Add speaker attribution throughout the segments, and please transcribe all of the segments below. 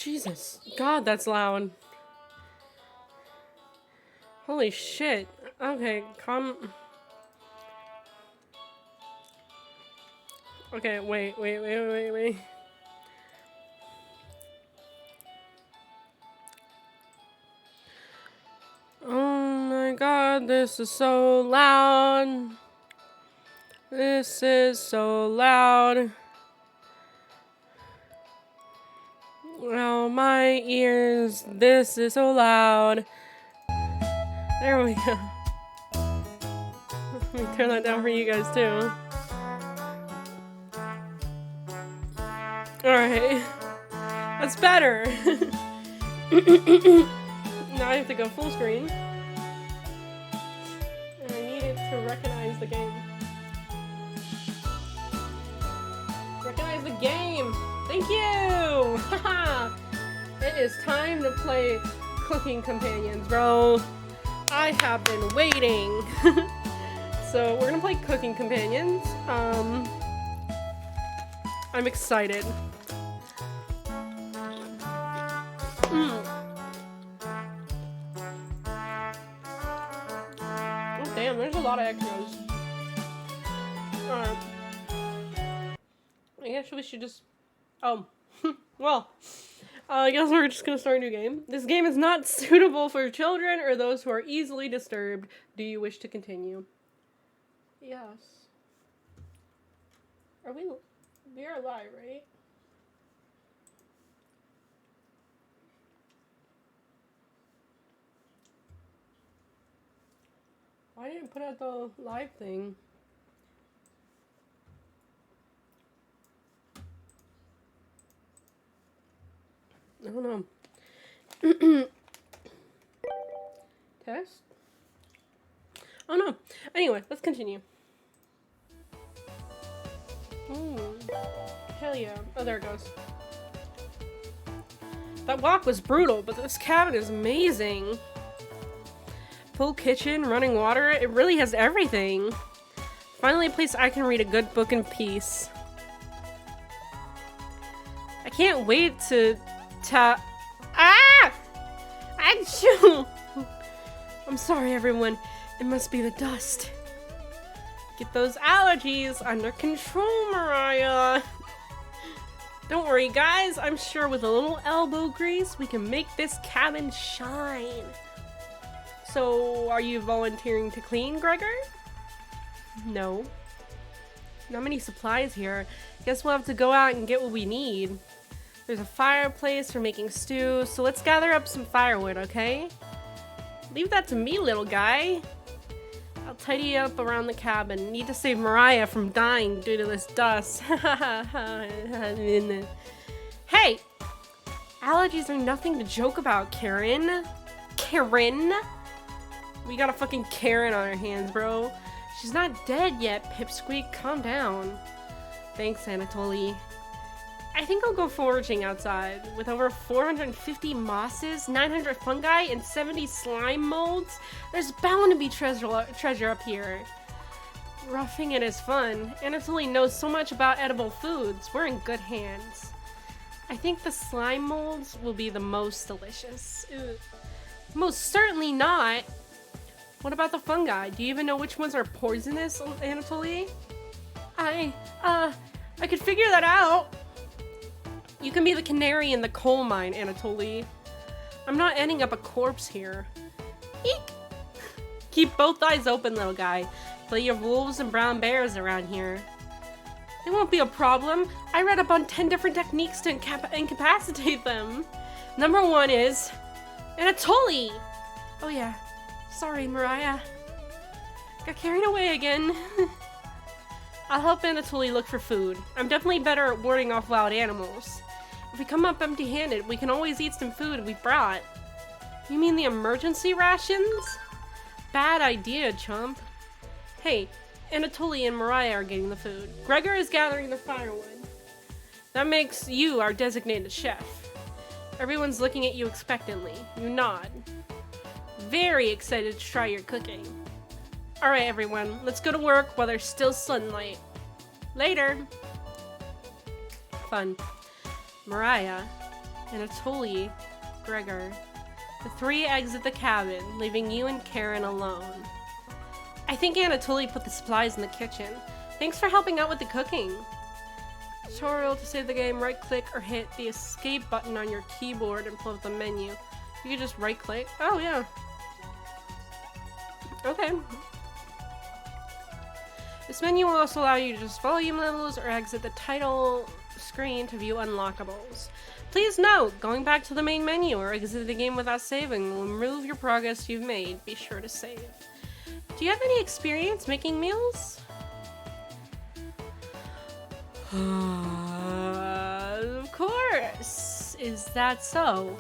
Speaker 1: Jesus. God, that's loud. Holy shit. Okay, calm. Okay, wait. Oh my god, this is so loud. This is so loud. Oh, my ears. This is so loud. There we go. Let me turn that down for you guys too. Alright. That's better. Now I have to go full screen. And I need it to recognize the game. Recognize the game! Thank you! Haha! It is time to play Cooking Companions, bro. I have been waiting. So we're gonna play Cooking Companions. I'm excited. Oh damn, there's a lot of extras. Alright. I guess we should just... Oh. Well. I guess we're just gonna start a new game. This game is not suitable for children or those who are easily disturbed. Do you wish to continue? Yes. We are live, right? Why didn't it put out the live thing? I don't know. Test? Oh no. Anyway, let's continue. Hell yeah. Oh, there it goes. That walk was brutal, but this cabin is amazing. Full kitchen, running water, it really has everything. Finally a place I can read a good book in peace. I can't wait to Achoo! I'm sorry, everyone. It must be the dust. Get those allergies under control, Mariah. Don't worry, guys. I'm sure with a little elbow grease, we can make this cabin shine. So, are you volunteering to clean, Gregor? No. Not many supplies here. Guess we'll have to go out and get what we need. There's a fireplace for making stew, so let's gather up some firewood, okay? Leave that to me, little guy. I'll tidy up around the cabin. Need to save Mariah from dying due to this dust. Hey! Allergies are nothing to joke about, Karen. Karen? We got a fucking Karen on our hands, bro. She's not dead yet, Pipsqueak. Calm down. Thanks, Anatoly. I think I'll go foraging outside. With over 450 mosses, 900 fungi, and 70 slime molds, there's bound to be treasure up here. Roughing it is fun. Anatoly knows so much about edible foods. We're in good hands. I think the slime molds will be the most delicious. Ugh. Most certainly not. What about the fungi? Do you even know which ones are poisonous, Anatoly? I could figure that out. You can be the canary in the coal mine, Anatoly. I'm not ending up a corpse here. Eek! Keep both eyes open, little guy. Plenty of wolves and brown bears around here. It won't be a problem. I read up on 10 different techniques to incapacitate them. Number 1 is... Anatoly! Oh yeah. Sorry, Mariah. Got carried away again. I'll help Anatoly look for food. I'm definitely better at warding off wild animals. If we come up empty-handed, we can always eat some food we brought. You mean the emergency rations? Bad idea, chump. Hey, Anatoly and Mariah are getting the food. Gregor is gathering the firewood. That makes you our designated chef. Everyone's looking at you expectantly. You nod. Very excited to try your cooking. Alright, everyone, let's go to work while there's still sunlight. Later. Fun. Mariah, Anatoly, Gregor. The three exit the cabin, leaving you and Karen alone. I think Anatoly put the supplies in the kitchen. Thanks for helping out with the cooking. Tutorial: to save the game, right-click or hit the escape button on your keyboard and pull up the menu. You can just right-click. Oh, yeah. Okay. This menu will also allow you to just volume levels or exit the title screen to view unlockables. Please note, going back to the main menu or exit the game without saving will remove your progress you've made. Be sure to save. Do you have any experience making meals? Of course. Is that so?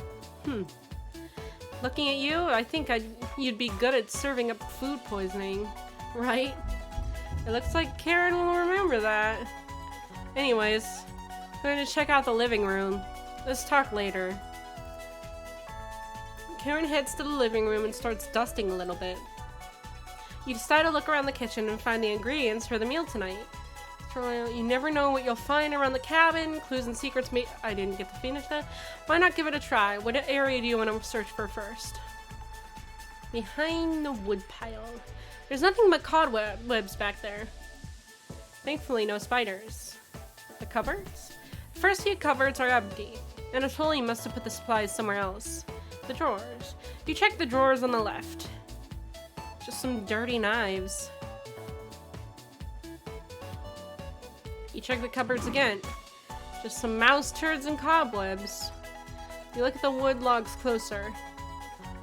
Speaker 1: Looking at you, I think you'd be good at serving up food poisoning, right? It looks like Karen will remember that. Anyways, I'm going to check out the living room. Let's talk later. Karen heads to the living room and starts dusting a little bit. You decide to look around the kitchen and find the ingredients for the meal tonight. You never know what you'll find around the cabin. Clues and secrets may— I didn't get to finish that. Why not give it a try? What area do you want to search for first? Behind the woodpile. There's nothing but cobwebs back there. Thankfully, no spiders. The cupboards? The first few cupboards are empty. Anatoly must have put the supplies somewhere else. The drawers. You check the drawers on the left. Just some dirty knives. You check the cupboards again. Just some mouse turds and cobwebs. You look at the wood logs closer.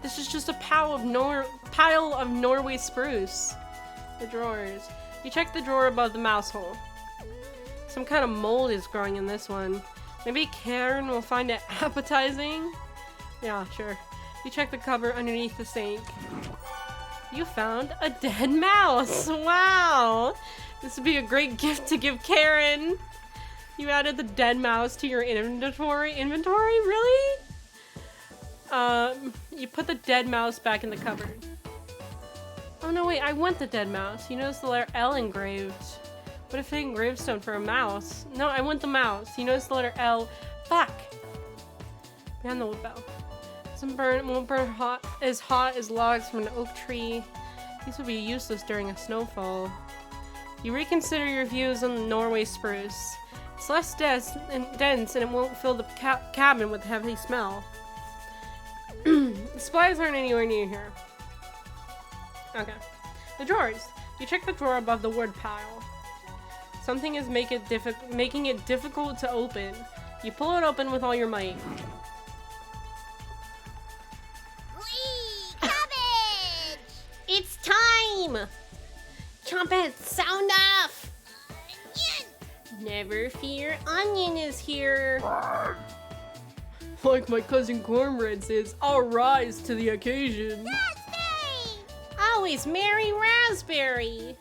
Speaker 1: This is just a pile of Norway spruce. The drawers. You check the drawer above the mouse hole. Some kind of mold is growing in this one. Maybe Karen will find it appetizing? Yeah, sure. You check the cupboard underneath the sink. You found a dead mouse! Wow! This would be a great gift to give Karen! You added the dead mouse to your inventory? Really? You put the dead mouse back in the cupboard. Oh no, wait, I want the dead mouse. You notice the letter L engraved. What a fitting gravestone for a mouse. No, I want the mouse. You notice the letter L. Fuck! Behind the wood bell. Won't burn hot as logs from an oak tree. These would be useless during a snowfall. You reconsider your views on the Norway spruce. It's less dense and it won't fill the cabin with a heavy smell. The supplies aren't anywhere near here. Okay. The drawers. You check the drawer above the wood pile. Something is making it difficult to open. You pull it open with all your might.
Speaker 2: Cabbage!
Speaker 1: It's time! Trumpet, sound off!
Speaker 2: Onion!
Speaker 1: Never fear, Onion is here! Like my cousin Cornbread says, I'll rise to the occasion.
Speaker 2: Raspberry!
Speaker 1: Always Merry Raspberry!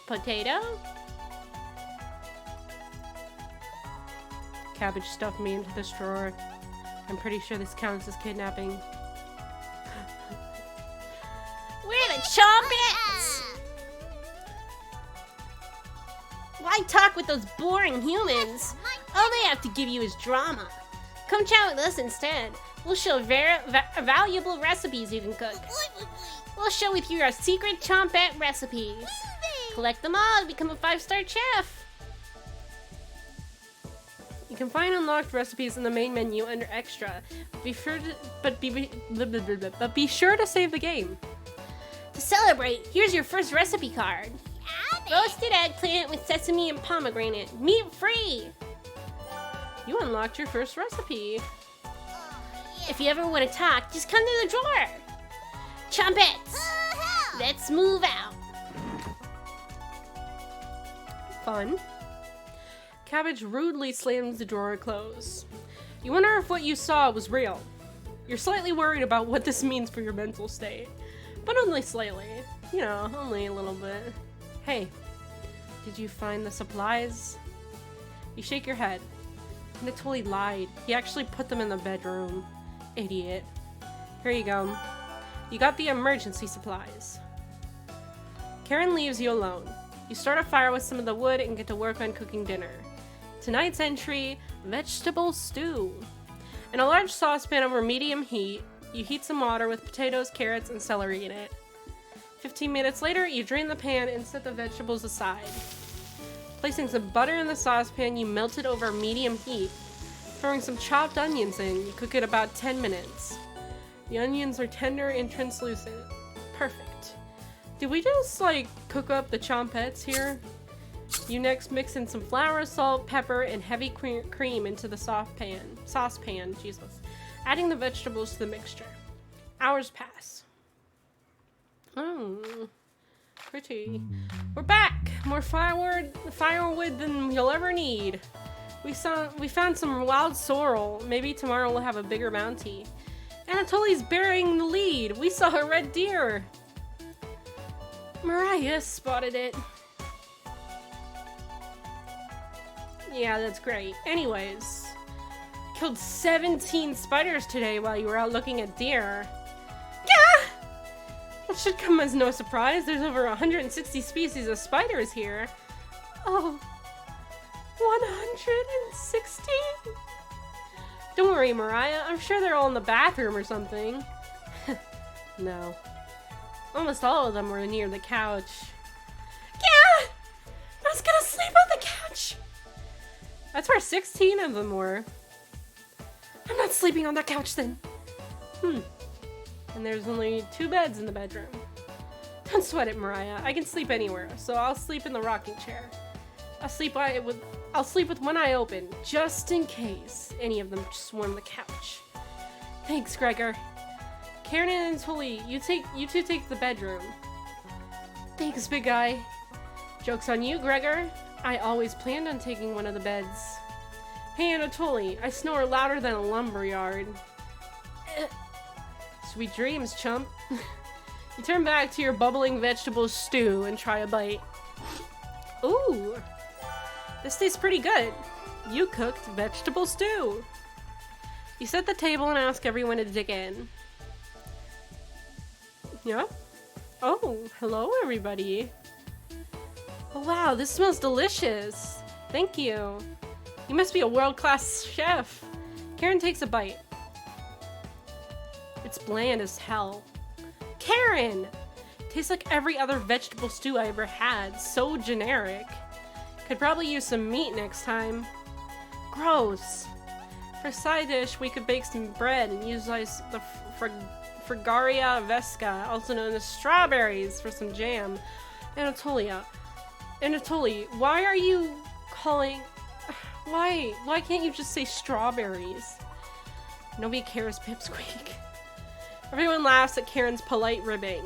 Speaker 1: Potato? Cabbage stuffed me into this drawer. I'm pretty sure this counts as kidnapping. We're the Chompets! Why talk with those boring humans? All they have to give you is drama. Come chat with us instead. We'll show valuable recipes you can cook. We'll share with you our secret Chompet recipes. Collect them all to become a 5-star chef. You can find unlocked recipes in the main menu under Extra. Be sure to save the game. To celebrate, here's your first recipe card. Roasted eggplant with sesame and pomegranate, meat free. You unlocked your first recipe. If you ever want to talk, just come to the drawer. Chompets, let's move out. Fun. Cabbage rudely slams the drawer closed. You wonder if what you saw was real. You're slightly worried about what this means for your mental state. But only slightly. You know, only a little bit. Hey, did you find the supplies? You shake your head. Anatoly lied. He actually put them in the bedroom. Idiot. Here you go. You got the emergency supplies. Karen leaves you alone. You start a fire with some of the wood and get to work on cooking dinner. Tonight's entry, vegetable stew. In a large saucepan over medium heat, you heat some water with potatoes, carrots, and celery in it. 15 minutes later, you drain the pan and set the vegetables aside. Placing some butter in the saucepan, you melt it over medium heat. Throwing some chopped onions in, you cook it about 10 minutes. The onions are tender and translucent. Perfect. Did we just, like, cook up the chompettes here? You next mix in some flour, salt, pepper, and heavy cream into the saucepan, Jesus. Adding the vegetables to the mixture. Hours pass. Oh, pretty. We're back! More firewood than you'll ever need. We found some wild sorrel. Maybe tomorrow we'll have a bigger bounty. Anatoly's bearing the lead. We saw a red deer. Mariah spotted it. Yeah, that's great. Anyways, killed 17 spiders today while you were out looking at deer. Yeah! That should come as no surprise. There's over 160 species of spiders here. Oh, 160? Don't worry, Mariah. I'm sure they're all in the bathroom or something. No. Almost all of them were near the couch. Yeah! I was gonna sleep on the couch! That's where 16 of them were. I'm not sleeping on the couch then. And there's only 2 beds in the bedroom. Don't sweat it, Mariah. I can sleep anywhere, so I'll sleep in the rocking chair. I'll sleep with one eye open, just in case any of them swarm the couch. Thanks, Gregor. Karen and Anatoly, you two take the bedroom. Thanks, big guy. Joke's on you, Gregor. I always planned on taking one of the beds. Hey, Anatoly, I snore louder than a lumberyard. Sweet dreams, chump. You turn back to your bubbling vegetable stew and try a bite. Ooh, this tastes pretty good. You cooked vegetable stew. You set the table and ask everyone to dig in. Yeah? Oh, hello everybody. Oh wow, this smells delicious. Thank you. You must be a world-class chef. Karen takes a bite. It's bland as hell. Karen! Tastes like every other vegetable stew I ever had. So generic. Could probably use some meat next time. Gross. For a side dish, we could bake some bread and use the Fragaria vesca, also known as strawberries, for some jam. Anatoly, why are you calling... Why can't you just say strawberries? Nobody cares, Pipsqueak. Everyone laughs at Karen's polite ribbing.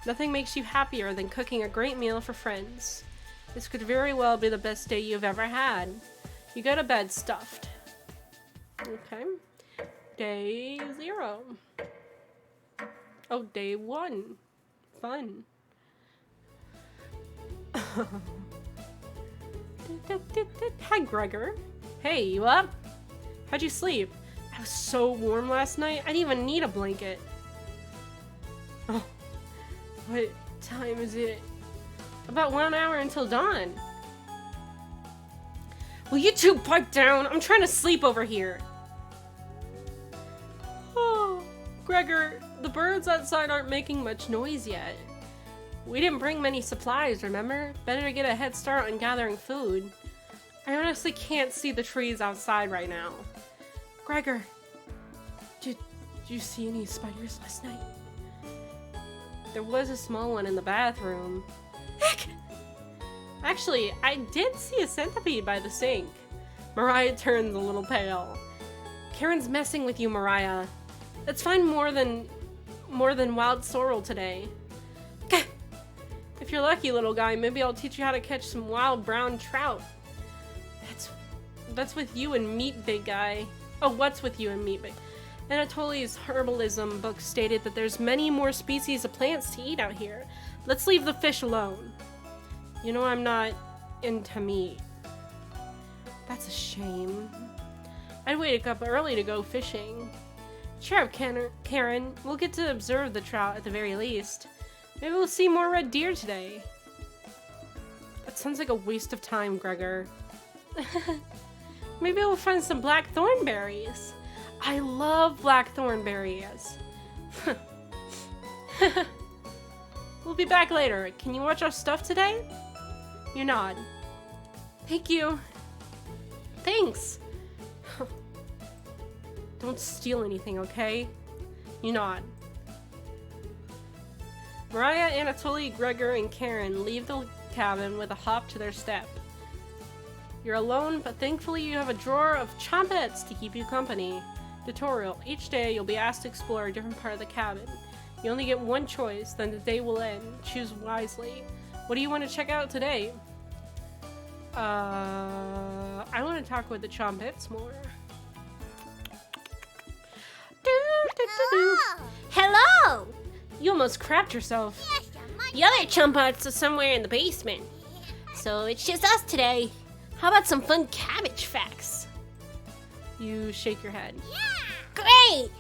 Speaker 1: Nothing makes you happier than cooking a great meal for friends. This could very well be the best day you've ever had. You go to bed stuffed. Okay. Day 0. Oh, day 1. Fun. Hi, Gregor. Hey, you up? How'd you sleep? I was so warm last night, I didn't even need a blanket. Oh, what time is it? About 1 hour until dawn. Will you two pipe down? I'm trying to sleep over here. Oh, Gregor, the birds outside aren't making much noise yet. We didn't bring many supplies, remember? Better to get a head start on gathering food. I honestly can't see the trees outside right now. Gregor, did you see any spiders last night? There was a small one in the bathroom. Heck! Actually, I did see a centipede by the sink. Mariah turns a little pale. Karen's messing with you, Mariah. Let's find more than wild sorrel today. If you're lucky, little guy, maybe I'll teach you how to catch some wild brown trout. That's with you and meat, big guy. Oh, what's with you and meat, big? Anatoly's herbalism book stated that there's many more species of plants to eat out here. Let's leave the fish alone. You know I'm not into meat. That's a shame. I'd wake up early to go fishing. Cheer up, Karen. We'll get to observe the trout at the very least. Maybe we'll see more red deer today. That sounds like a waste of time, Gregor. Maybe we'll find some black thornberries. I love black thornberries. We'll be back later. Can you watch our stuff today? You nod. Thank you. Thanks. Don't steal anything, okay? You nod. Mariah, Anatoly, Gregor, and Karen leave the cabin with a hop to their step. You're alone, but thankfully you have a drawer of chompets to keep you company. Tutorial. Each day you'll be asked to explore a different part of the cabin. You only get one choice, then the day will end. Choose wisely. What do you want to check out today? I want to talk with the chompets more.
Speaker 2: Hello!
Speaker 1: You almost crapped yourself.
Speaker 2: The other chompets are somewhere in the basement. So it's just us today. How about some fun cabbage facts?
Speaker 1: You shake your head.
Speaker 2: Great!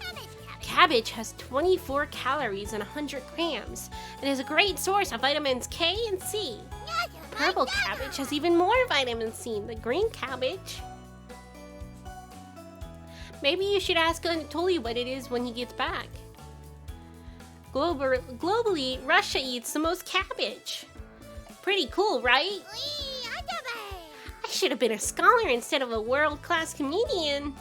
Speaker 2: Cabbage has 24 calories and 100 grams. It is a great source of vitamins K and C. Purple cabbage has even more vitamin C than green cabbage. Maybe you should ask Anatoly what it is when he gets back. Globally, Russia eats the most cabbage. Pretty cool, right? I should have been a scholar instead of a world-class comedian.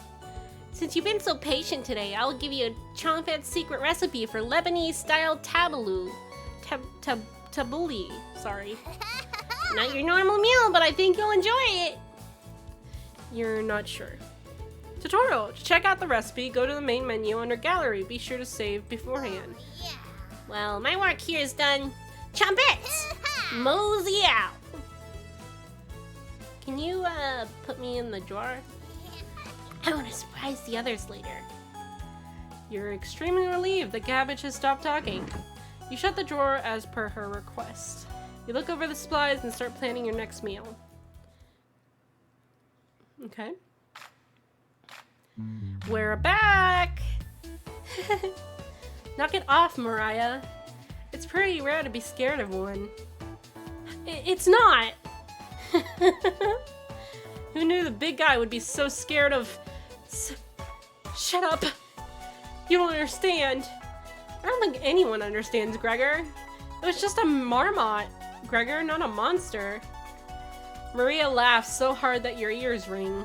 Speaker 2: Since you've been so patient today, I'll give you a chompet's secret recipe for Lebanese-style tabbouleh. Tabbouleh, sorry. Not your normal meal, but I think you'll enjoy it.
Speaker 1: You're not sure. Tutorial. To check out the recipe, go to the main menu under Gallery. Be sure to save beforehand.
Speaker 2: Well, my work here is done. Chompets! Mosey out!
Speaker 1: Can you, put me in the drawer?
Speaker 2: I want to surprise the others later.
Speaker 1: You're extremely relieved that Cabbage has stopped talking. You shut the drawer as per her request. You look over the supplies and start planning your next meal. Okay. We're back! Knock it off, Mariah. It's pretty rare to be scared of one. It's not! Who knew the big guy would be so scared of... Shut up! You don't understand. I don't think anyone understands, Gregor. It was just a marmot, Gregor, not a monster. Maria laughs so hard that your ears ring.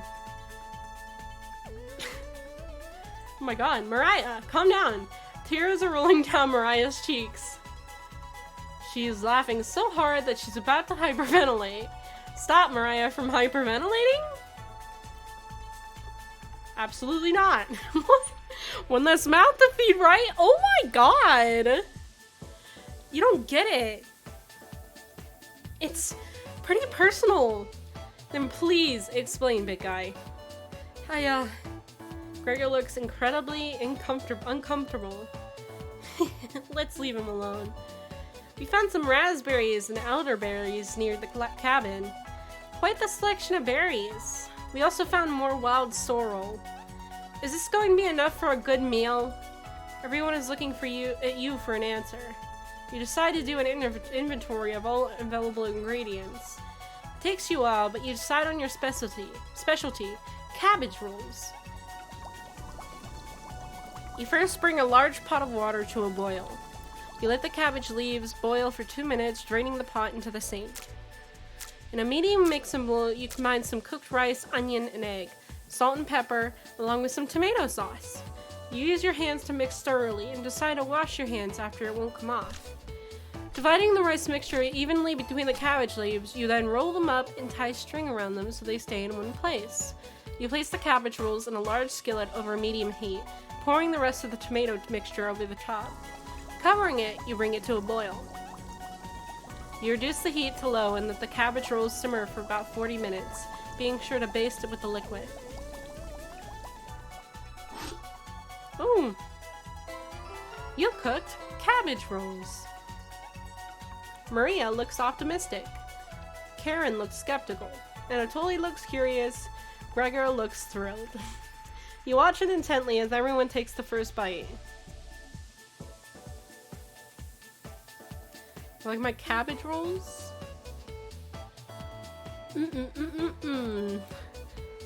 Speaker 1: Oh my god, Mariah, calm down. Tears are rolling down Mariah's cheeks. She is laughing so hard that she's about to hyperventilate. Stop Mariah from hyperventilating? Absolutely not. One less mouth to feed, right? Oh my god! You don't get it. It's pretty personal. Then please explain, big guy. Gregor looks incredibly uncomfortable. Let's leave him alone. We found some raspberries and elderberries near the cabin. Quite the selection of berries. We also found more wild sorrel. Is this going to be enough for a good meal? Everyone is looking at you for an answer. You decide to do an inventory of all available ingredients. It takes you a while, but you decide on your specialty, cabbage rolls. You first bring a large pot of water to a boil. You let the cabbage leaves boil for 2 minutes, draining the pot into the sink. In a medium mixing bowl, you combine some cooked rice, onion, and egg, salt and pepper, along with some tomato sauce. You use your hands to mix thoroughly and decide to wash your hands after it won't come off. Dividing the rice mixture evenly between the cabbage leaves, you then roll them up and tie string around them so they stay in one place. You place the cabbage rolls in a large skillet over medium heat, pouring the rest of the tomato mixture over the top. Covering it, you bring it to a boil. You reduce the heat to low and let the cabbage rolls simmer for about 40 minutes, being sure to baste it with the liquid. Ooh! You cooked cabbage rolls. Maria looks optimistic. Karen looks skeptical. Anatoly looks curious. Gregor looks thrilled. You watch it intently as everyone takes the first bite. You like my cabbage rolls?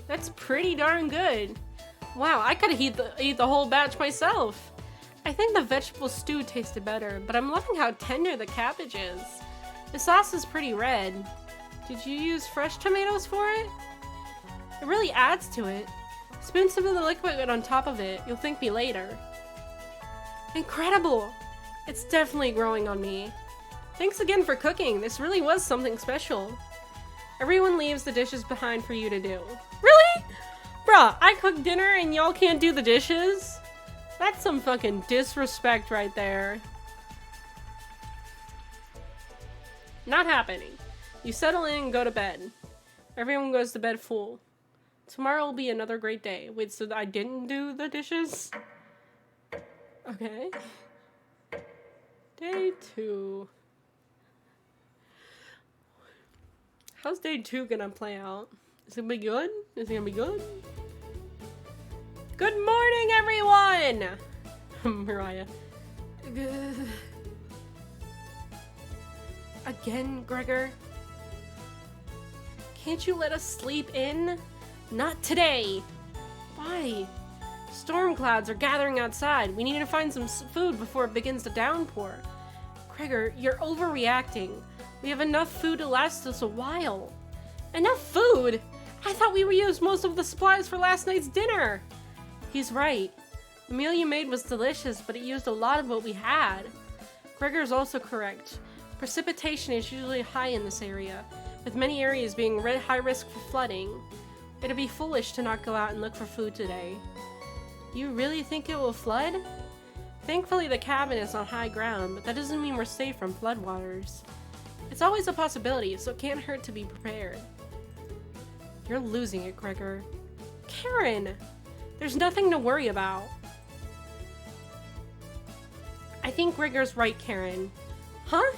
Speaker 1: That's pretty darn good. Wow, I could eat the whole batch myself. I think the vegetable stew tasted better, but I'm loving how tender the cabbage is. The sauce is pretty red. Did you use fresh tomatoes for it? It really adds to it. Spoon some of the liquid on top of it. You'll thank me later. Incredible! It's definitely growing on me. Thanks again for cooking. This really was something special. Everyone leaves the dishes behind for you to do. Really? Bruh, I cooked dinner and y'all can't do the dishes? That's some fucking disrespect right there. Not happening. You settle in and go to bed. Everyone goes to bed full. Tomorrow will be another great day. Wait, so I didn't do the dishes? Okay. Day 2. How's day 2 gonna play out? Is it gonna be good? Is it gonna be good? Good morning, everyone! Mariah. Again, Gregor? Can't you let us sleep in? Not today! Why? Storm clouds are gathering outside. We need to find some food before it begins to downpour. Gregor, you're overreacting. We have enough food to last us a while. Enough food? I thought we reused most of the supplies for last night's dinner. He's right. The meal you made was delicious, but it used a lot of what we had. Gregor's also correct. Precipitation is usually high in this area, with many areas being high risk for flooding. It'd be foolish to not go out and look for food today. You really think it will flood? Thankfully, the cabin is on high ground, but that doesn't mean we're safe from floodwaters. It's always a possibility, so it can't hurt to be prepared. You're losing it, Gregor. Karen! There's nothing to worry about. I think Gregor's right, Karen. Huh?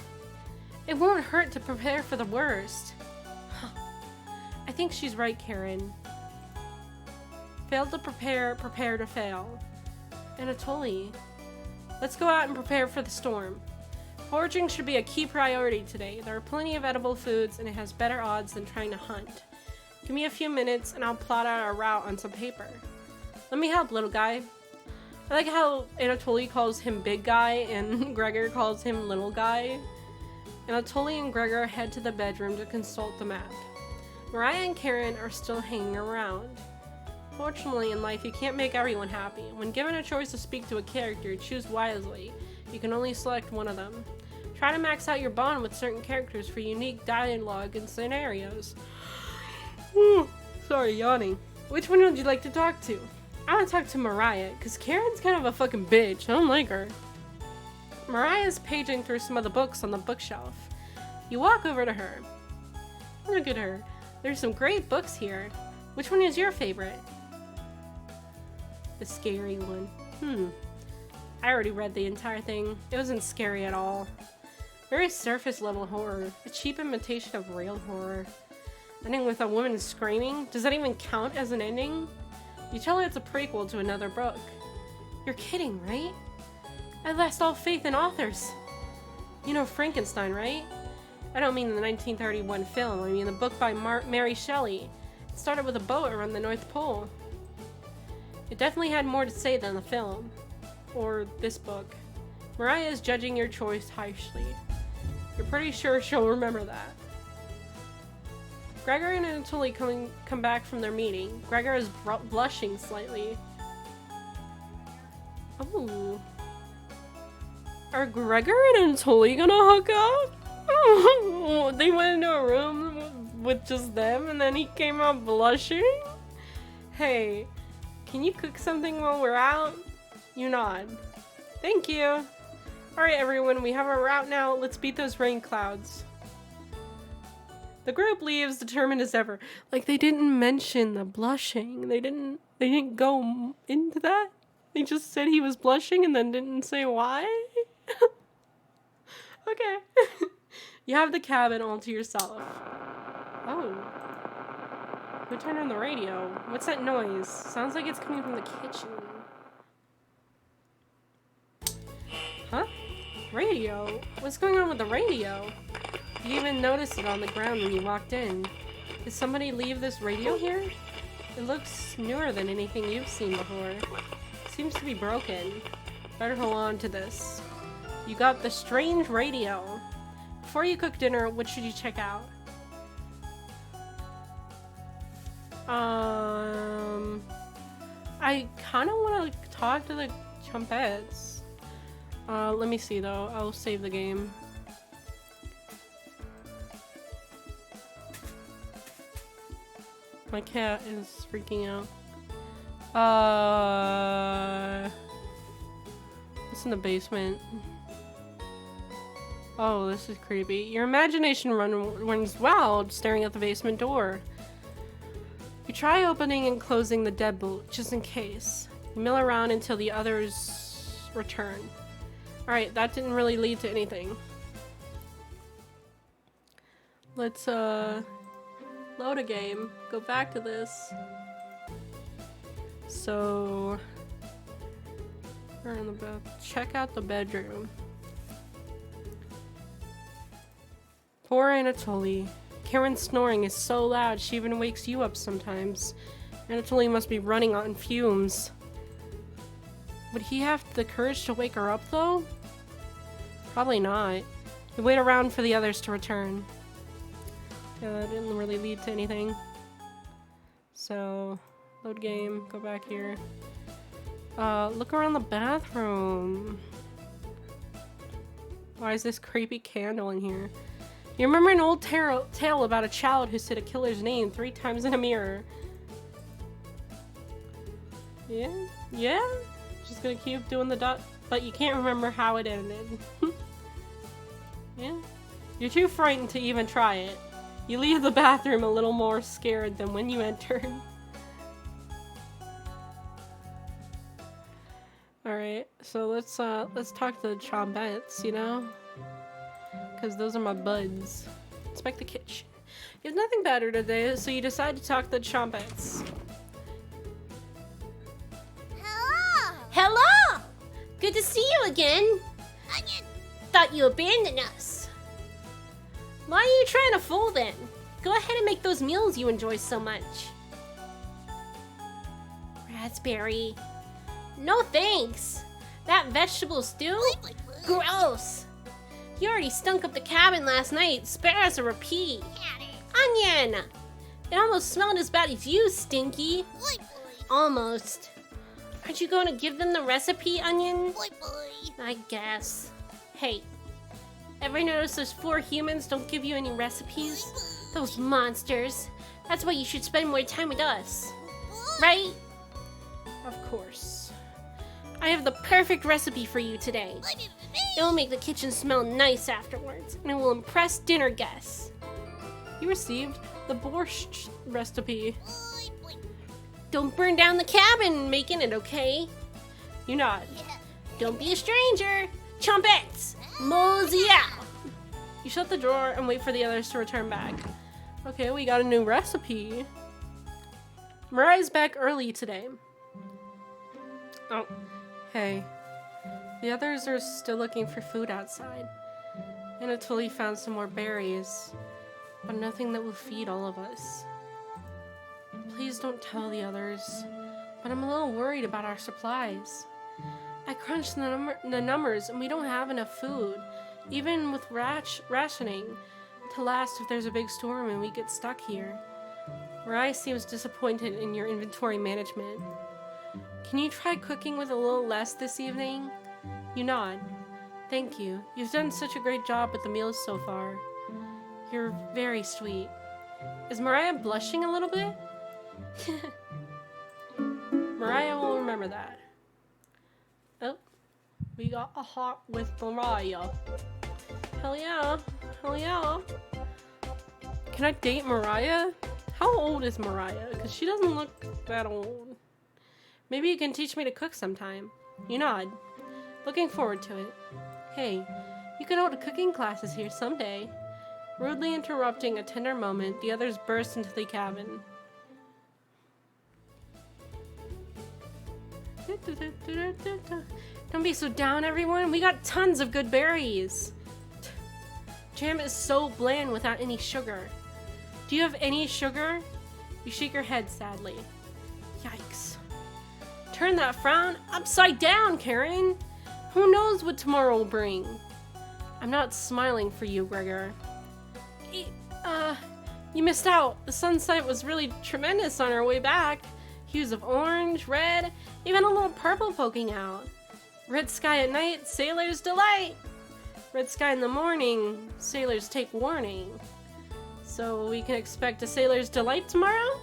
Speaker 1: It won't hurt to prepare for the worst. Huh. I think she's right, Karen. Fail to prepare, prepare to fail. Anatoly, let's go out and prepare for the storm. Foraging should be a key priority today. There are plenty of edible foods, and it has better odds than trying to hunt. Give me a few minutes, and I'll plot out our route on some paper. Let me help, little guy. I like how Anatoly calls him big guy, and Gregor calls him little guy. Anatoly and Gregor head to the bedroom to consult the map. Mariah and Karen are still hanging around. Fortunately, in life, you can't make everyone happy. When given a choice to speak to a character, choose wisely. You can only select one of them. Try to max out your bond with certain characters for unique dialogue and scenarios. Sorry, yawning. Which one would you like to talk to? I want to talk to Mariah, because Karen's kind of a fucking bitch. I don't like her. Mariah's paging through some of the books on the bookshelf. You walk over to her. Look at her. There's some great books here. Which one is your favorite? The scary one. I already read the entire thing. It wasn't scary at all. Very surface level horror. A cheap imitation of real horror. Ending with a woman screaming? Does that even count as an ending? You tell her it's a prequel to another book. You're kidding, right? I lost all faith in authors. You know Frankenstein, right? I don't mean the 1931 film. I mean the book by Mary Shelley. It started with a boat around the North Pole. It definitely had more to say than the film. Or this book. Mariah is judging your choice harshly. You're pretty sure she'll remember that. Gregor and Anatoly come back from their meeting. Gregor is blushing slightly. Oh. Are Gregor and Anatoly gonna hook up? Oh, they went into a room with just them and then he came out blushing? Hey, can you cook something while we're out? You nod. Thank you. Alright everyone, we have our route now. Let's beat those rain clouds. The group leaves determined as ever. Like they didn't mention the blushing. They didn't go into that. They just said he was blushing and then didn't say why. Okay. You have the cabin all to yourself. Oh. Who turned on the radio? What's that noise? Sounds like it's coming from the kitchen. Huh? Radio? What's going on with the radio? You even noticed it on the ground when you walked in. Did somebody leave this radio here? It looks newer than anything you've seen before. It seems to be broken. Better hold on to this. You got the strange radio. Before you cook dinner, what should you check out? I kind of want to talk to the Chompettes. Let me see though. I'll save the game. My cat is freaking out. It's in the basement. Oh, this is creepy. Your imagination runs wild staring at the basement door. You try opening and closing the deadbolt just in case. You mill around until the others return. Alright, that didn't really lead to anything. Let's load a game. Go back to this. So we're in the bed. Check out the bedroom. Poor Anatoly. Karen's snoring is so loud she even wakes you up sometimes. Anatoly must be running on fumes. Would he have the courage to wake her up though? Probably not. You wait around for the others to return. Yeah, that didn't really lead to anything. So, load game, go back here. Look around the bathroom. Why is this creepy candle in here? You remember an old tale about a child who said a killer's name 3 times in a mirror? Yeah? Yeah? Just gonna keep doing the dot, but you can't remember how it ended. Yeah? You're too frightened to even try it. You leave the bathroom a little more scared than when you entered. Alright, so let's talk to the Chompettes, you know? Because those are my buds. Inspect the kitchen. You have nothing better today, so you decide to talk to the Chompettes.
Speaker 2: Hello! Hello! Good to see you again. Onion. Thought you abandoned us. Why are you trying to fool then? Go ahead and make those meals you enjoy so much. Raspberry. No thanks. That vegetable stew? Gross. You already stunk up the cabin last night. Spare us a repeat. Onion! It almost smelled as bad as you, Stinky. Almost. Aren't you going to give them the recipe, Onion? I guess. Hey, ever notice those 4 humans don't give you any recipes? Those monsters. That's why you should spend more time with us. Right?
Speaker 1: Of course.
Speaker 2: I have the perfect recipe for you today. It will make the kitchen smell nice afterwards, and it will impress dinner guests.
Speaker 1: You received the borscht recipe.
Speaker 2: Don't burn down the cabin making it, okay?
Speaker 1: You nod.
Speaker 2: Don't be a stranger. Chompettes, mosey out.
Speaker 1: You shut the drawer and wait for the others to return back. Okay, we got a new recipe. Mariah's back early today. Oh, hey. The others are still looking for food outside. Anatoly found some more berries, but nothing that will feed all of us. Please don't tell the others, but I'm a little worried about our supplies. I crunched the numbers and we don't have enough food, even with rationing, to last if there's a big storm and we get stuck here. Mariah seems disappointed in your inventory management. Can you try cooking with a little less this evening? You nod. Thank you. You've done such a great job with the meals so far. You're very sweet. Is Mariah blushing a little bit? Mariah will remember that. Oh, we got a heart with Mariah. Hell yeah. Hell yeah. Can I date Mariah? How old is Mariah? Because she doesn't look that old. Maybe you can teach me to cook sometime. You nod. Looking forward to it. Hey, you could hold cooking classes here someday. Rudely interrupting a tender moment, the others burst into the cabin. Don't be so down, everyone. We got tons of good berries. Jam is so bland without any sugar. Do you have any sugar? You shake your head sadly. Yikes. Turn that frown upside down, Karen. Who knows what tomorrow will bring? I'm not smiling for you, Gregor. You missed out. The sunset was really tremendous on our way back. Hues of orange, red, even a little purple poking out. Red sky at night, sailors delight. Red sky in the morning, sailors take warning. So we can expect a sailor's delight tomorrow?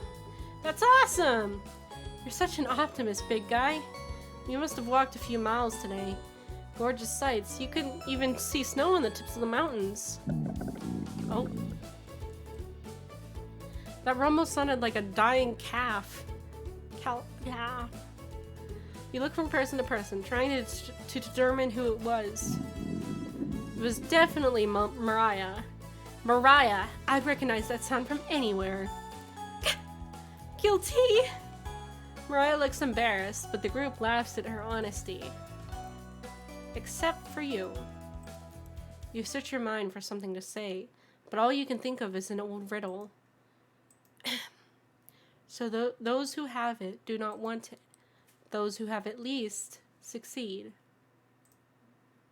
Speaker 1: That's awesome! You're such an optimist, big guy. You must have walked a few miles today. Gorgeous sights. You couldn't even see snow on the tips of the mountains. Oh. That rumble sounded like a dying calf. Yeah. You look from person to person, trying to determine who it was. It was definitely Mariah. Mariah, I'd recognize that sound from anywhere. Guilty! Mariah looks embarrassed, but the group laughs at her honesty. Except for you. You search your mind for something to say, but all you can think of is an old riddle. So those who have it do not want it. Those who have it least succeed.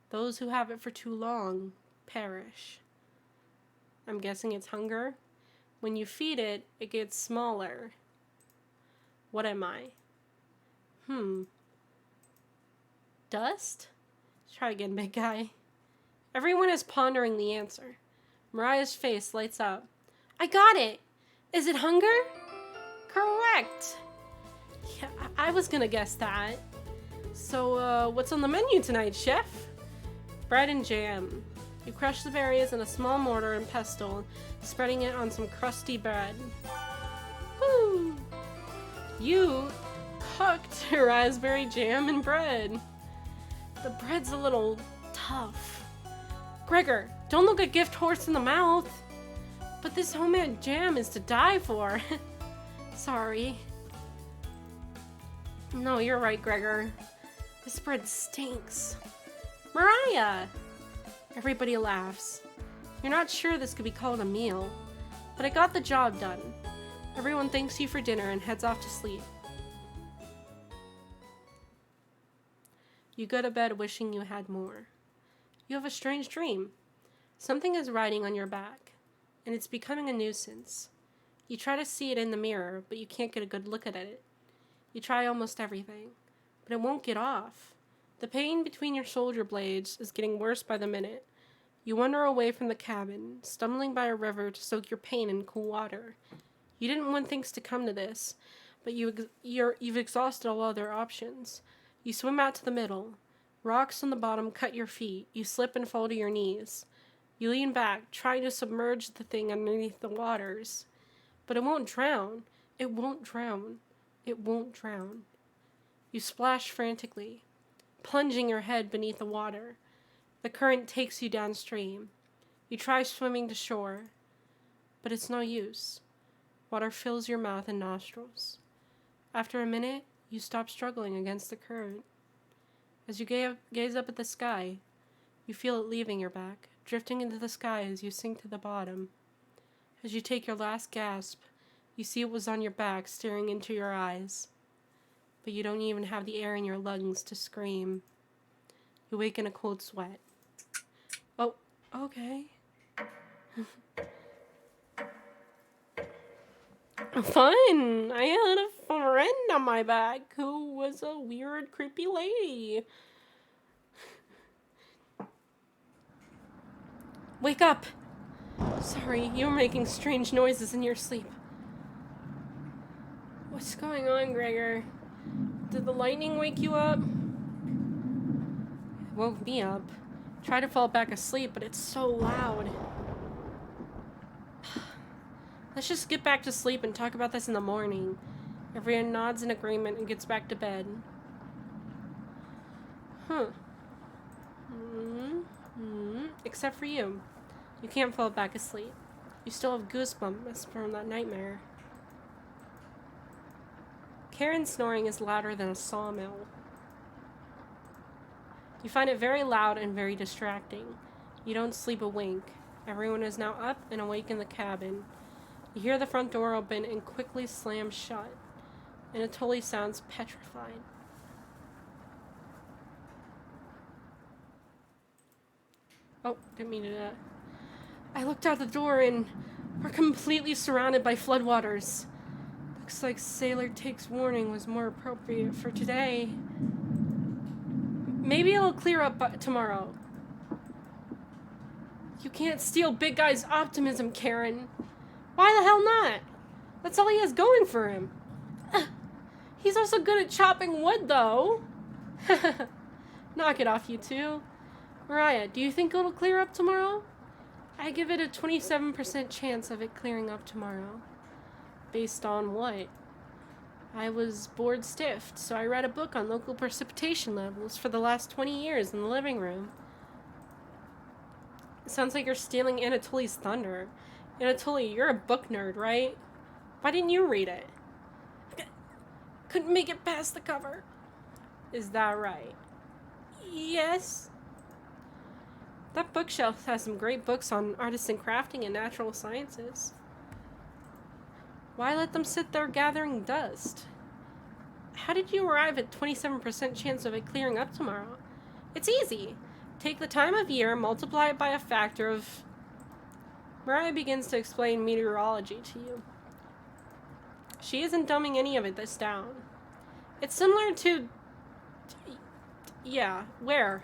Speaker 1: Those who have it for too long perish. I'm guessing it's hunger. When you feed it, it gets smaller. What am I? Dust? Try again, big guy. Everyone is pondering the answer. Mariah's face lights up. I got it! Is it hunger? Correct! Yeah, I was gonna guess that. So, what's on the menu tonight, chef? Bread and jam. You crush the berries in a small mortar and pestle, spreading it on some crusty bread. Woo! You cooked raspberry jam and bread. The bread's a little tough. Gregor, don't look a gift horse in the mouth. But this homemade jam is to die for. Sorry. No, you're right, Gregor. This bread stinks. Mariah! Everybody laughs. You're not sure this could be called a meal, but I got the job done. Everyone thanks you for dinner and heads off to sleep. You go to bed wishing you had more. You have a strange dream. Something is riding on your back, and it's becoming a nuisance. You try to see it in the mirror, but you can't get a good look at it. You try almost everything, but it won't get off. The pain between your shoulder blades is getting worse by the minute. You wander away from the cabin, stumbling by a river to soak your pain in cool water. You didn't want things to come to this, but you've exhausted all other options. You swim out to the middle. Rocks on the bottom cut your feet. You slip and fall to your knees. You lean back, trying to submerge the thing underneath the waters. But it won't drown. It won't drown. It won't drown. You splash frantically, plunging your head beneath the water. The current takes you downstream. You try swimming to shore, but it's no use. Water fills your mouth and nostrils. After a minute, you stop struggling against the current. As you gaze up at the sky, you feel it leaving your back, drifting into the sky as you sink to the bottom. As you take your last gasp, you see it was on your back, staring into your eyes. But you don't even have the air in your lungs to scream. You wake in a cold sweat. Oh, okay. Fun! I had a friend on my back who was a weird, creepy lady. Wake up! Sorry, you were making strange noises in your sleep. What's going on, Gregor? Did the lightning wake you up? It woke me up. Try to fall back asleep, but it's so loud. Let's just get back to sleep and talk about this in the morning. Everyone nods in agreement and gets back to bed. Except for you. You can't fall back asleep. You still have goosebumps from that nightmare. Karen's snoring is louder than a sawmill. You find it very loud and very distracting. You don't sleep a wink. Everyone is now up and awake in the cabin. You hear the front door open and quickly slam shut. Anatoly sounds petrified. Oh, didn't mean to do that. I looked out the door and we're completely surrounded by floodwaters. Looks like Sailor Takes Warning was more appropriate for today. Maybe it'll clear up tomorrow. You can't steal Big Guy's optimism, Karen. Why the hell not? That's all he has going for him. He's also good at chopping wood, though. Knock it off, you two. Mariah, do you think it'll clear up tomorrow? I give it a 27% chance of it clearing up tomorrow. Based on what? I was bored stiff, so I read a book on local precipitation levels for the last 20 years in the living room. It sounds like you're stealing Anatoly's thunder. Anatoly, you're a book nerd, right? Why didn't you read it? Couldn't make it past the cover. Is that right? Yes. That bookshelf has some great books on artisan crafting and natural sciences. Why let them sit there gathering dust? How did you arrive at 27% chance of it clearing up tomorrow? It's easy. Take the time of year, multiply it by a factor of... Mariah begins to explain meteorology to you. She isn't dumbing any of this down. It's similar to... Yeah, where?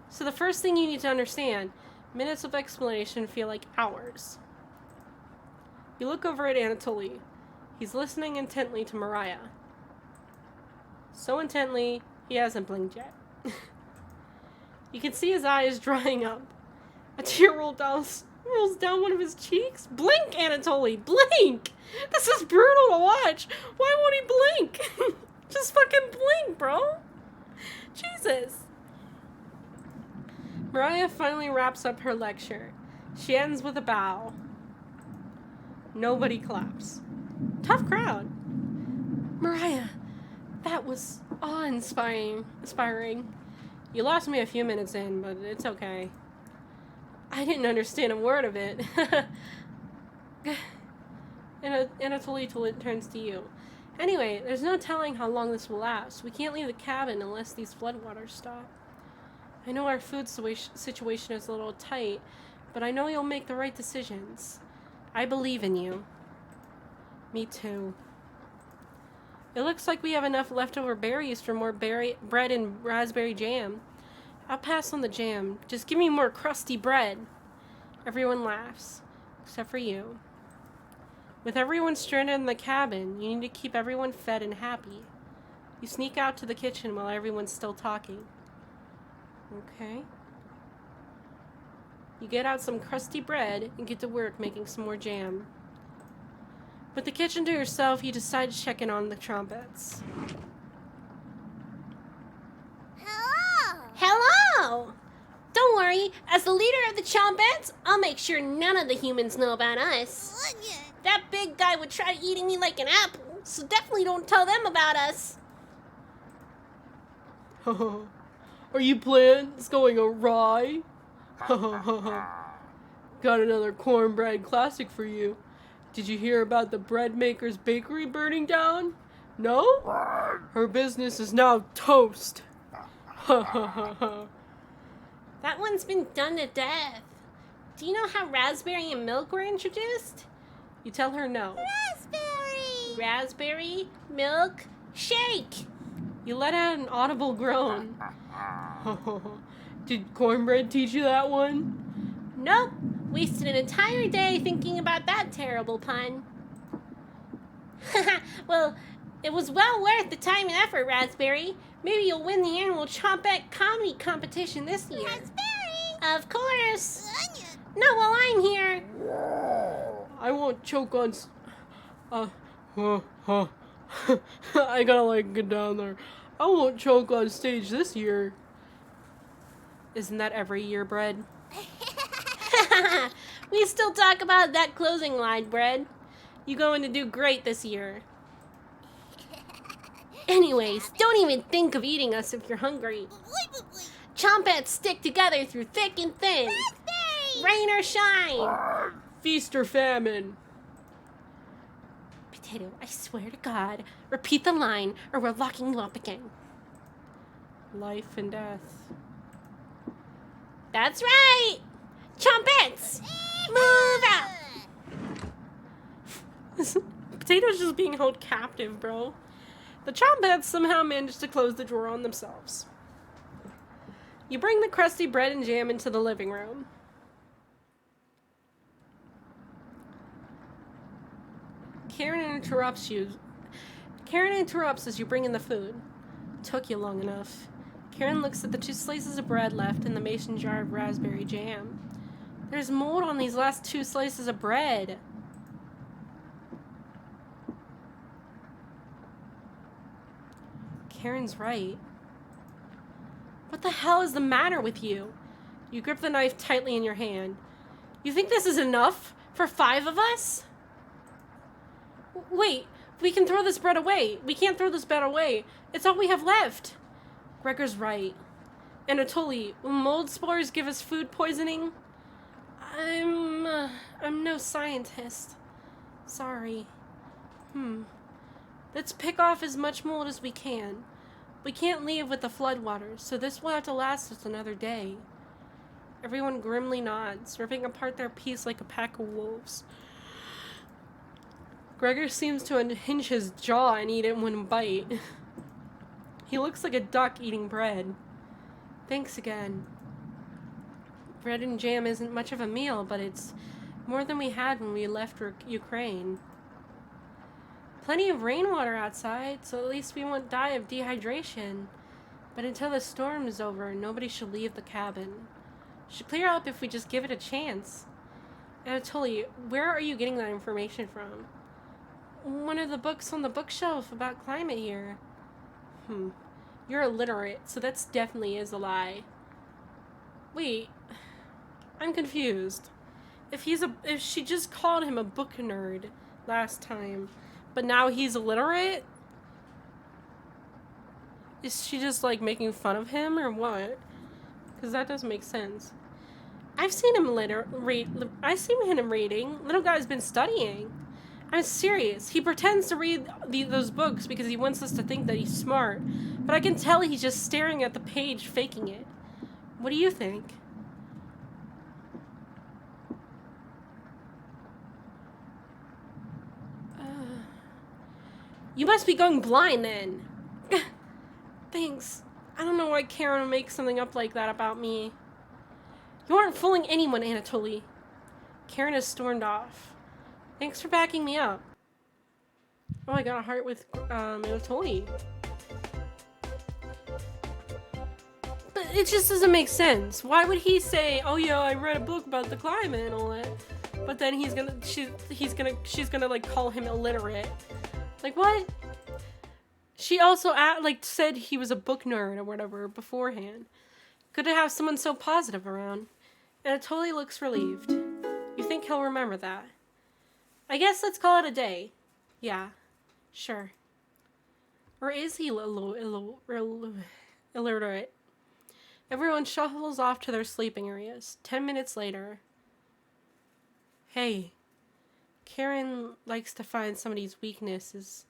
Speaker 1: So the first thing you need to understand, minutes of explanation feel like hours. You look over at Anatoly. He's listening intently to Mariah. So intently, he hasn't blinked yet. You can see his eyes drying up. A tear rolls down one of his cheeks. Blink, Anatoly, blink! This is brutal to watch. Why won't he blink? Just fucking blink, bro. Jesus. Mariah finally wraps up her lecture. She ends with a bow. Nobody claps. Tough crowd. Mariah, that was awe-inspiring. You lost me a few minutes in, but it's okay. I didn't understand a word of it. Anatoly turns to you. Anyway, there's no telling how long this will last. We can't leave the cabin unless these floodwaters stop. I know our food situation is a little tight, but I know you'll make the right decisions. I believe in you. Me too. It looks like we have enough leftover berries for more bread and raspberry jam. I'll pass on the jam. Just give me more crusty bread. Everyone laughs, except for you. With everyone stranded in the cabin, you need to keep everyone fed and happy. You sneak out to the kitchen while everyone's still talking. Okay. You get out some crusty bread and get to work making some more jam. With the kitchen to yourself, you decide to check in on the trumpets.
Speaker 2: Hello! Hello! Don't worry, as the leader of the Chompettes, I'll make sure none of the humans know about us. That big guy would try eating me like an apple, so definitely don't tell them about us.
Speaker 1: Are you plans going awry? Got another cornbread classic for you. Did you hear about the bread maker's bakery burning down? No? Her business is now toast.
Speaker 2: That one's been done to death. Do you know how raspberry and milk were introduced?
Speaker 1: You tell her no.
Speaker 2: Raspberry! Raspberry, milk, shake!
Speaker 1: You let out an audible groan. Did cornbread teach you that one?
Speaker 2: Nope. Wasted an entire day thinking about that terrible pun. Well, it was well worth the time and effort, Raspberry. Maybe you'll win the annual Chompette comedy competition this year. Raspberry! Of course! Not while I'm here!
Speaker 1: I won't choke on... I gotta, get down there. I won't choke on stage this year. Isn't that every year, Bread?
Speaker 2: We still talk about that closing line, Bread. You going to do great this year. Anyways, don't even think of eating us if you're hungry. Chompettes stick together through thick and thin. Rain or shine.
Speaker 1: Feast or famine.
Speaker 2: Potato, I swear to God, repeat the line or we're locking you up again.
Speaker 1: Life and death.
Speaker 2: That's right! Trumpets! Move out!
Speaker 1: Potato's just being held captive, bro. The Chompettes somehow managed to close the drawer on themselves. You bring the crusty bread and jam into the living room. Karen interrupts as you bring in the food. Took you long enough. Karen looks at the 2 slices of bread left in the mason jar of raspberry jam. There's mold on these last 2 slices of bread. Karen's right. What the hell is the matter with you? You grip the knife tightly in your hand. You think this is enough for 5 of us? Wait, we can throw this bread away. We can't throw this bread away. It's all we have left. Gregor's right. Anatoly, will mold spores give us food poisoning? I'm no scientist. Sorry. Let's pick off as much mold as we can. We can't leave with the floodwaters, so this will have to last us another day. Everyone grimly nods, ripping apart their piece like a pack of wolves. Gregor seems to unhinge his jaw and eat it in one bite. He looks like a duck eating bread. Thanks again. Bread and jam isn't much of a meal, but it's more than we had when we left Ukraine. Plenty of rainwater outside, so at least we won't die of dehydration. But until the storm is over, nobody should leave the cabin. Should clear up if we just give it a chance. Anatoly, where are you getting that information from? One of the books on the bookshelf about climate here. You're illiterate, so that's definitely is a lie. Wait, I'm confused. If she just called him a book nerd last time, but now he's illiterate? Is she just like making fun of him or what? Because that doesn't make sense. I've seen him reading. Little guy's been studying. I'm serious. He pretends to read those books because he wants us to think that he's smart. But I can tell he's just staring at the page, faking it. What do you think? You must be going blind then. Thanks. I don't know why Karen would make something up like that about me. You aren't fooling anyone, Anatoly. Karen has stormed off. Thanks for backing me up. Oh, I got a heart with Anatoly. But it just doesn't make sense. Why would he say, "Oh yeah, I read a book about the climate and all that," but then she's gonna like call him illiterate? Like what? She also said he was a book nerd or whatever beforehand. Good to have someone so positive around. Anatoly looks relieved. You think he'll remember that? I guess let's call it a day. Yeah, sure. Or is he illiterate? Everyone shuffles off to their sleeping areas. 10 minutes later. Hey, Karen likes to find somebody's weaknesses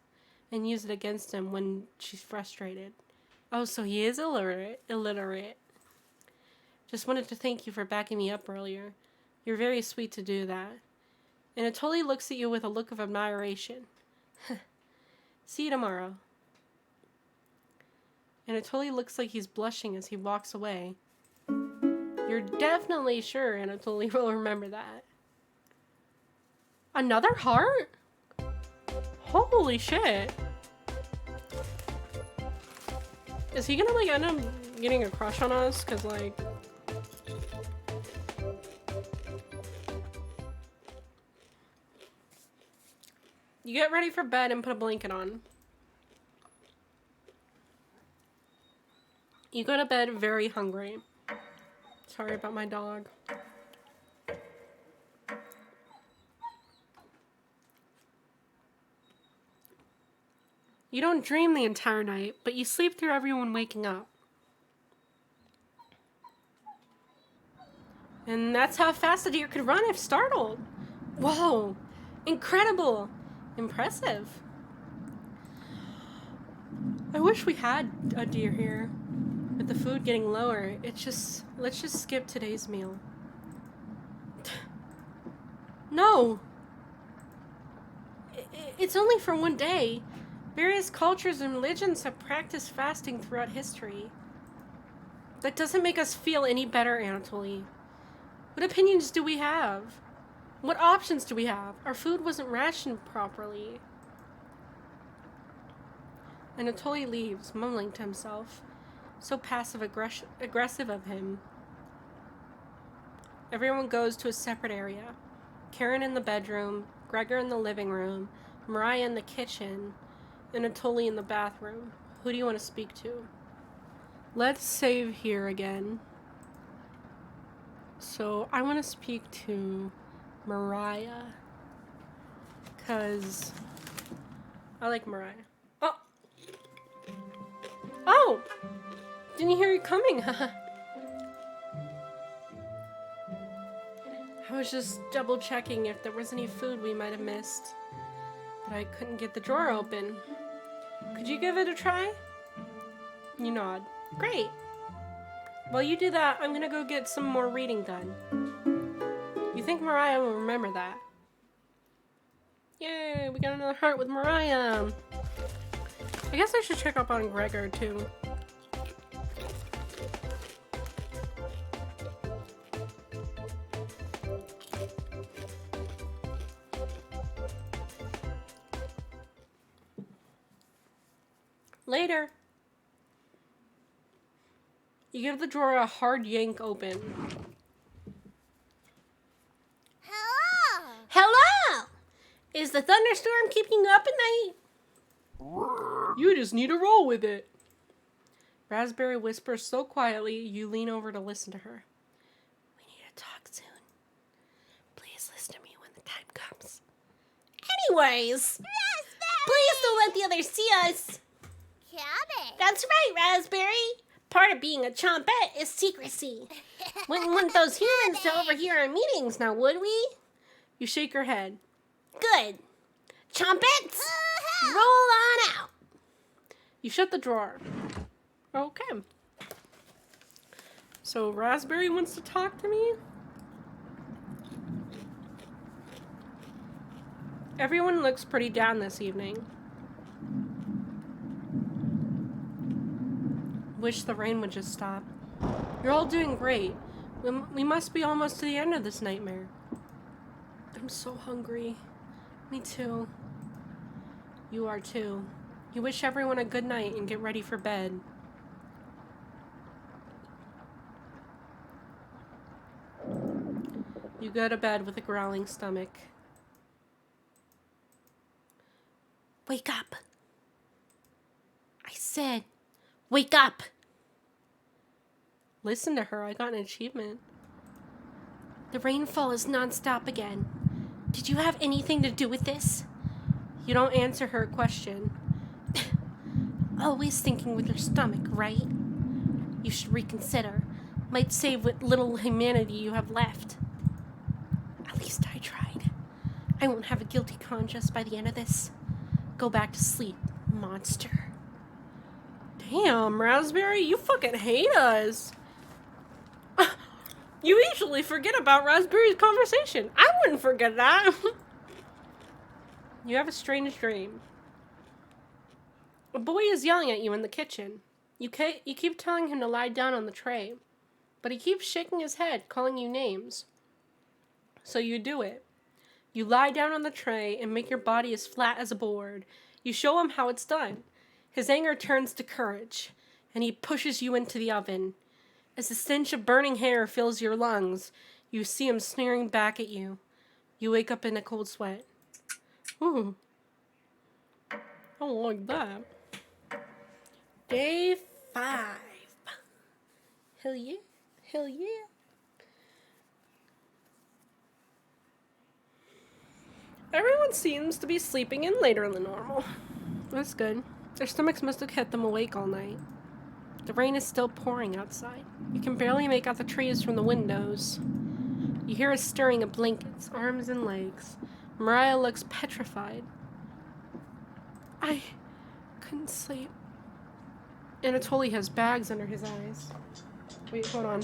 Speaker 1: and use it against him when she's frustrated. Oh, so he is illiterate. Just wanted to thank you for backing me up earlier. You're very sweet to do that. Anatoly looks at you with a look of admiration. See you tomorrow. Anatoly looks like he's blushing as he walks away. You're definitely sure Anatoly will remember that. Another heart? Holy shit. Is he gonna end up getting a crush on us? Cause you get ready for bed and put a blanket on. You go to bed very hungry. Sorry about my dog. You don't dream the entire night, but you sleep through everyone waking up. And that's how fast a deer could run if startled. Whoa, incredible. Impressive. I wish we had a deer here. With the food getting lower, let's just skip today's meal. No! It's only for one day. Various cultures and religions have practiced fasting throughout history. That doesn't make us feel any better, Anatoly. What opinions do we have? What options do we have? Our food wasn't rationed properly. Anatoly leaves, mumbling to himself. So passive-aggressive of him. Everyone goes to a separate area. Karen in the bedroom, Gregor in the living room, Mariah in the kitchen, and Anatoly in the bathroom. Who do you want to speak to? Let's save here again. So I want to speak to Mariah. Because I like Mariah. Oh! Oh! Didn't hear you coming, huh? I was just double checking if there was any food we might have missed. But I couldn't get the drawer open. Could you give it a try? You nod. Great. While you do that, I'm gonna go get some more reading done. You think Mariah will remember that? Yay, we got another heart with Mariah. I guess I should check up on Gregor too. Later. You give the drawer a hard yank open.
Speaker 2: Hello! Hello! Is the thunderstorm keeping you up at night?
Speaker 1: You just need to roll with it. Raspberry whispers so quietly, you lean over to listen to her. We need to talk soon. Please listen to me when the time comes.
Speaker 2: Anyways, please don't let the others see us.
Speaker 3: Cabbage.
Speaker 2: That's right, Raspberry. Part of being a chompette is secrecy. Wouldn't want those humans to overhear our meetings now, would we?
Speaker 1: You shake your head.
Speaker 2: Good. Chompettes, roll on out.
Speaker 1: You shut the drawer. Okay. So Raspberry wants to talk to me? Everyone looks pretty down this evening. Wish the rain would just stop. You're all doing great. We must be almost to the end of this nightmare. I'm so hungry. Me too. You are too. You wish everyone a good night and get ready for bed. You go to bed with a growling stomach.
Speaker 2: Wake up. I said, wake up.
Speaker 1: Listen to her, I got an achievement.
Speaker 2: The rainfall is nonstop again. Did you have anything to do with this?
Speaker 1: You don't answer her question.
Speaker 2: Always thinking with your stomach, right? You should reconsider. Might save what little humanity you have left. At least I tried. I won't have a guilty conscience by the end of this. Go back to sleep, monster.
Speaker 1: Damn, Raspberry, you fucking hate us. You usually forget about Raspberry's conversation. I wouldn't forget that. You have a strange dream. A boy is yelling at you in the kitchen. You keep telling him to lie down on the tray, but he keeps shaking his head, calling you names. So you do it. You lie down on the tray and make your body as flat as a board. You show him how it's done. His anger turns to courage, and he pushes you into the oven. As the stench of burning hair fills your lungs, you see him sneering back at you. You wake up in a cold sweat. Ooh. I don't like that. Day 5. Hell yeah. Hell yeah. Everyone seems to be sleeping in later than normal. That's good. Their stomachs must have kept them awake all night. The rain is still pouring outside. You can barely make out the trees from the windows. You hear a stirring of blankets, arms and legs. Mariah looks petrified. I couldn't sleep. Anatoly has bags under his eyes. Wait, hold on.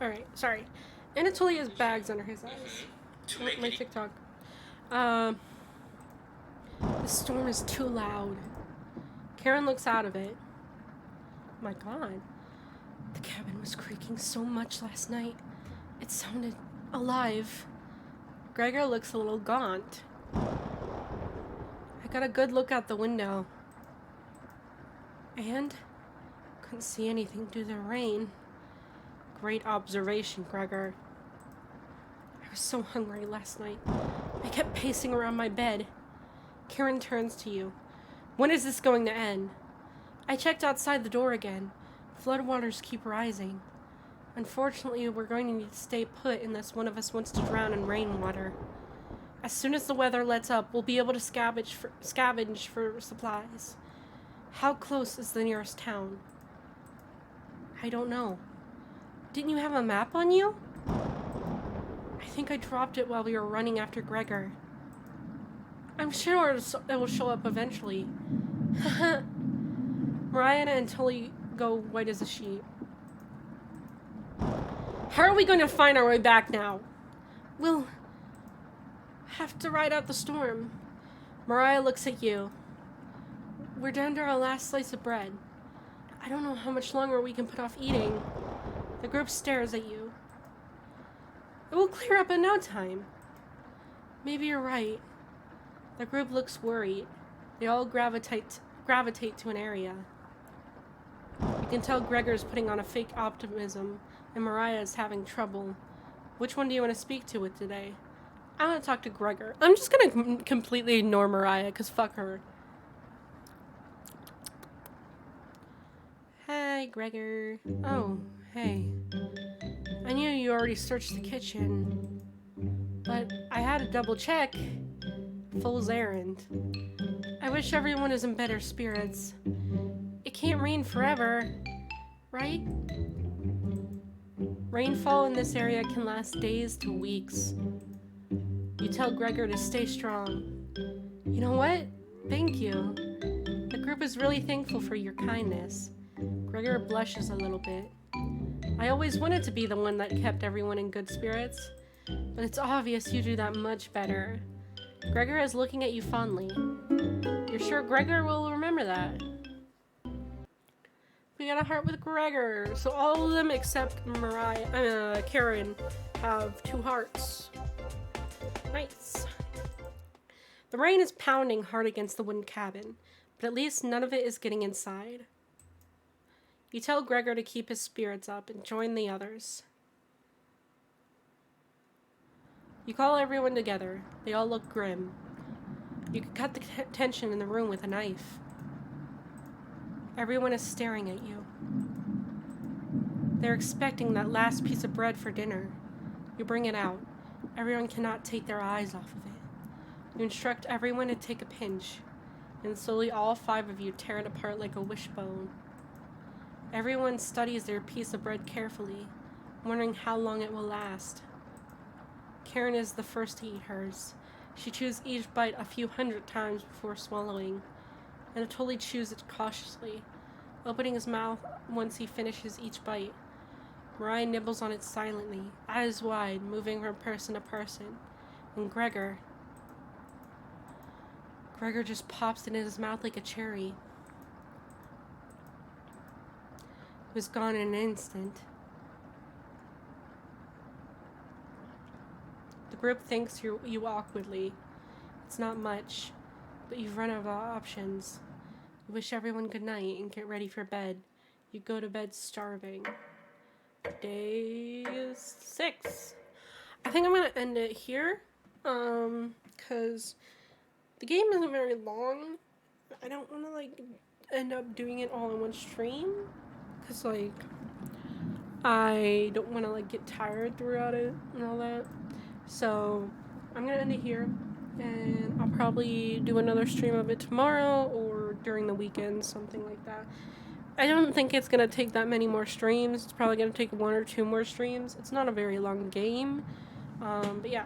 Speaker 1: Alright, sorry. Anatoly has bags under his eyes. My TikTok. The storm is too loud. Karen looks out of it. My god. The cabin was creaking so much last night. It sounded alive. Gregor looks a little gaunt. I got a good look out the window. And couldn't see anything due to the rain. Great observation, Gregor. I was so hungry last night. I kept pacing around my bed. Karen turns to you. When is this going to end? I checked outside the door again. Floodwaters keep rising. Unfortunately, we're going to need to stay put unless one of us wants to drown in rainwater. As soon as the weather lets up, we'll be able to scavenge for supplies. How close is the nearest town? I don't know. Didn't you have a map on you? I think I dropped it while we were running after Gregor. I'm sure it will show up eventually. Mariah and Tully go white as a sheet. How are we going to find our way back now? We'll have to ride out the storm. Mariah looks at you. We're down to our last slice of bread. I don't know how much longer we can put off eating. The group stares at you. It will clear up in no time. Maybe you're right. The group looks worried. They all gravitate to an area. You can tell Gregor's putting on a fake optimism, and Mariah's having trouble. Which one do you want to speak to with today? I want to talk to Gregor. I'm just gonna completely ignore Mariah, because fuck her. Hi, Gregor. Oh, hey. I knew you already searched the kitchen, but I had to double check. Fool's errand. I wish everyone is in better spirits. It can't rain forever, right? Rainfall in this area can last days to weeks. You tell Gregor to stay strong. You know what? Thank you. The group is really thankful for your kindness. Gregor blushes a little bit. I always wanted to be the one that kept everyone in good spirits, but it's obvious you do that much better. Gregor is looking at you fondly. You're sure Gregor will remember that? We got a heart with Gregor. So all of them except Karen have 2 hearts. Nice. The rain is pounding hard against the wooden cabin, but at least none of it is getting inside. You tell Gregor to keep his spirits up and join the others. You call everyone together. They all look grim. You could cut the tension in the room with a knife. Everyone is staring at you. They're expecting that last piece of bread for dinner. You bring it out. Everyone cannot take their eyes off of it. You instruct everyone to take a pinch, and slowly all 5 of you tear it apart like a wishbone. Everyone studies their piece of bread carefully, wondering how long it will last. Karen is the first to eat hers. She chews each bite a few 100 times before swallowing. Anatoly chews it cautiously, opening his mouth once he finishes each bite. Mariah nibbles on it silently, eyes wide, moving from person to person. And Gregor just pops it in his mouth like a cherry. It was gone in an instant. The group thanks you awkwardly. It's not much, but you've run out of options. You wish everyone good night and get ready for bed. You go to bed starving. Day 6. I think I'm gonna end it here, because the game isn't very long. I don't want to like end up doing it all in one stream, cause like I don't want to like get tired throughout it and all that. So I'm gonna end it here, and I'll probably do another stream of it tomorrow or during the weekend, something like that. I don't think it's gonna take that many more streams. It's probably gonna take 1 or 2 more streams. It's not a very long game, but yeah.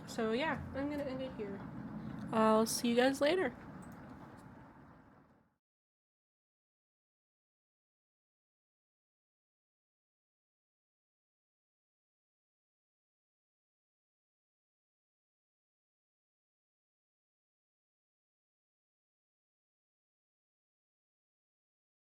Speaker 1: So yeah, I'm gonna end it here. I'll see you guys later.